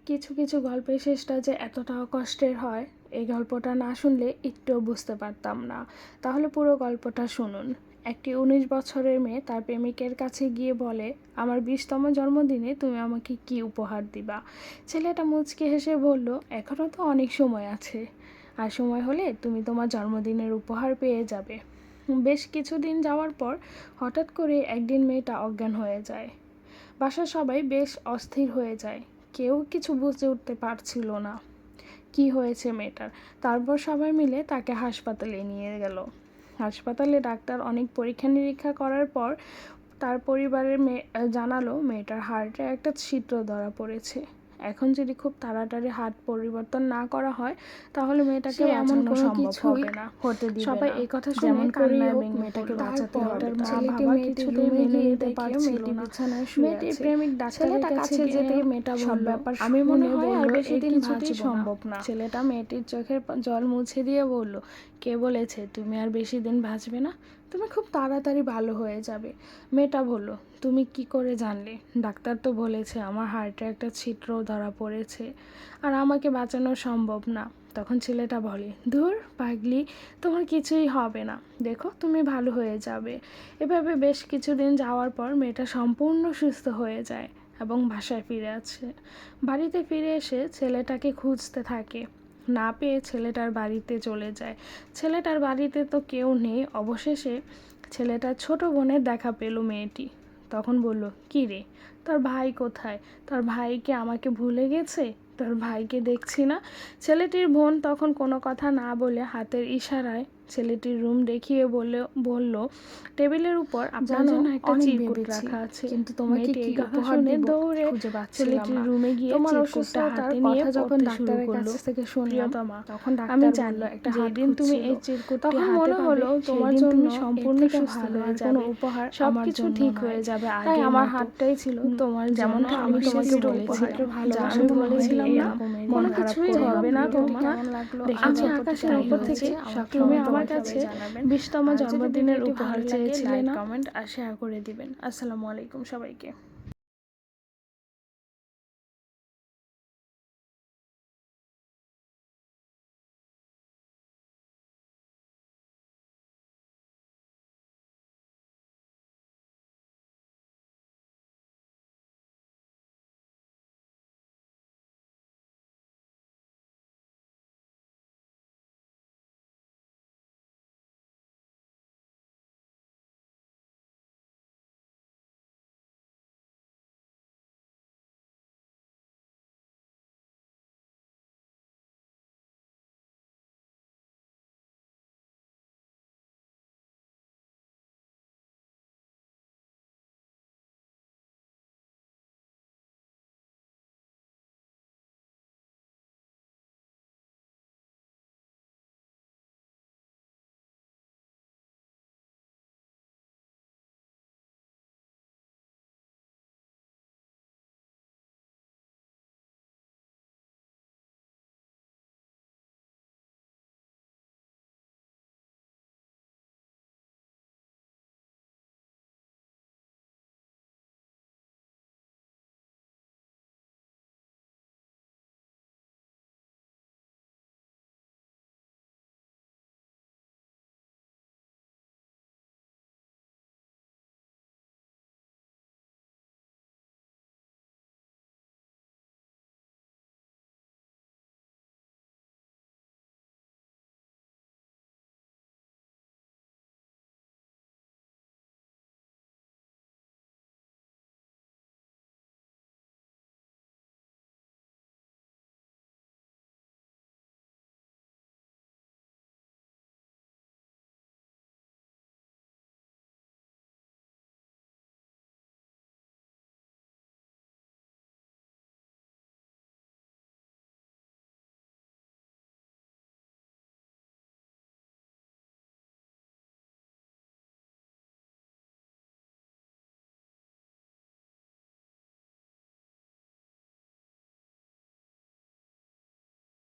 কিছু কিছু গল্পের শেষটা যে এতটাও কষ্টের হয়, এই গল্পটা না শুনলে একটুও বুঝতে পারতাম না। তাহলে পুরো গল্পটা শুনুন। একটি 19 বছরের মেয়ে তার প্রেমিকের কাছে গিয়ে বলে, আমার 20তম জন্মদিনে তুমি আমাকে কি উপহার দিবা? ছেলেটা মুচকি হেসে বলল, এখনও তো অনেক সময় আছে, আর সময় হলে তুমি তোমার জন্মদিনের উপহার পেয়ে যাবে। বেশ কিছুদিন যাওয়ার পর হঠাৎ করে একদিন মেয়েটা অজ্ঞান হয়ে যায়। বাসার সবাই বেশ অস্থির হয়ে যায়, কেউ কিছু বুঝে উঠতে পারছিল না কি হয়েছে মেয়েটার। তারপর সবাই মিলে তাকে হাসপাতালে নিয়ে গেল। হাসপাতালে ডাক্তার অনেক পরীক্ষা নিরীক্ষা করার পর তার পরিবারের জানালো মেয়েটার হার্টে একটা ছিদ্র ধরা পড়েছে। এখন যদি খুব তাড়াতাড়ি হার্ট পরিবর্তন না করা হয় তাহলে মেয়েটাকে বাঁচানো সম্ভব হবে না, হতে দিবে না। সবাই এই কথা শুনে কান্নায় ভেঙে মেয়েটাকে বাঁচাতে হবে। ছেলেটি মেয়েটির রুমে গিয়ে দেখে মেয়েটি বিছানায় শুয়ে আছে। প্রেমিক ডাক্তারের কাছে যেতে মেয়েটা বলল, আমি মনে হয় আর বেশি দিন বাঁচব সম্ভব না। ছেলেটা মেয়েটির চোখের জল মুছে দিয়ে বলল, কে বলেছে তুমি আর বেশি দিন বাঁচবে না? তুমি খুব তাড়াতাড়ি ভালো হয়ে যাবে। মেয়েটা বলল, তুমি কি করে জানলে? ডাক্তার তো বলেছে আমার হার্টে একটা ছিদ্র ধরা পড়েছে আর আমাকে বাঁচানো সম্ভব না। তখন ছেলেটা বলে, ধুর পাগলি, তোমার কিছুই হবে না, দেখো তুমি ভালো হয়ে যাবে। এভাবে বেশ কিছুদিন যাওয়ার পর মেয়েটা সম্পূর্ণ সুস্থ হয়ে যায় এবং বাসায় ফিরে আসে। বাড়িতে ফিরে এসে ছেলেটাকে খুঁজতে থাকে, না পেয়ে ছেলেটার বাড়িতে চলে যায়। ছেলেটার বাড়িতে তো কেউ নেই। অবশেষে ছেলেটার ছোট বোনের দেখা পেল মেয়েটি। তখন বলল, কী রে, তোর ভাই কোথায়? তোর ভাইকে আমাকে ভুলে গেছে? তোর ভাইকে দেখছি না। ছেলেটির বোন তখন কোনো কথা না বলে হাতের ইশারায় ছেলেটির রুম দেখিয়ে বলল, টেবিলের উপর আপনার জন্য একটা চিরকুট রাখা আছে, কিন্তু তোমাকে কি উপহার দেব দৌড়ে ছেলেটির রুমে গিয়ে তোমার অসুস্থতার কথা যখন ডাক্তারের কাছ থেকে শুনলাম, তখন আমি জানলো একটা যেদিন তুমি এই চিরকুটটি হাতে পাবে তোমার জন্য সম্পূর্ণ সুস্থ হয়ে যাবে, কোনো উপহার সবকিছু ঠিক হয়ে যাবে। তাই আমার হাতটাই ছিল তোমার, যেমনটা আমি তোমাকে বলেছিলাম, আমি বলেছিলাম না কোনো কিছুই হবে না তোমার। আমি আকাশের উপর থেকে তুমি আমার কাছে 20তম জন্মদিনের উপহার চেয়েছিলে না? কমেন্ট আর শেয়ার করে দিবেন। আসসালামু আলাইকুম সবাইকে।